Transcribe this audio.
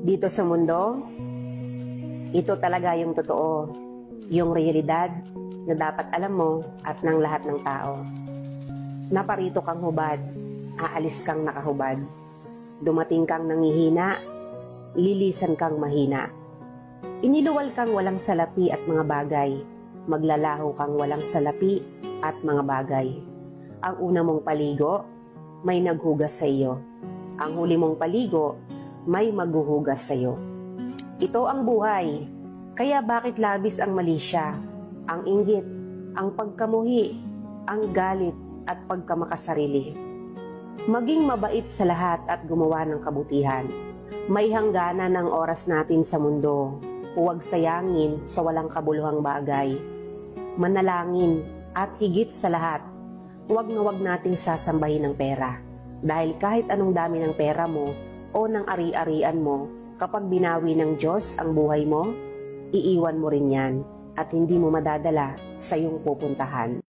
Dito sa mundo, ito talaga yung totoo, yung realidad na dapat alam mo at ng lahat ng tao. Naparito kang hubad, aalis kang nakahubad. Dumating kang nangihina, lilisan kang mahina. Iniluwal kang walang salapi at mga bagay, maglalaho kang walang salapi at mga bagay. Ang una mong paligo, may naghugas sa iyo. Ang huli mong paligo, may maghuhugas sa iyo. Ito ang buhay, kaya bakit labis ang malisya, ang inggit, ang pagkamuhi, ang galit at pagkamakasarili. Maging mabait sa lahat at gumawa ng kabutihan. May hangganan ng oras natin sa mundo. Huwag sayangin sa walang kabuluhang bagay. Manalangin at higit sa lahat, huwag na huwag nating sasambahin ng pera. Dahil kahit anong dami ng pera mo o ng ari-arian mo, kapag binawi ng Diyos ang buhay mo, iiwan mo rin yan at hindi mo madadala sa iyong pupuntahan.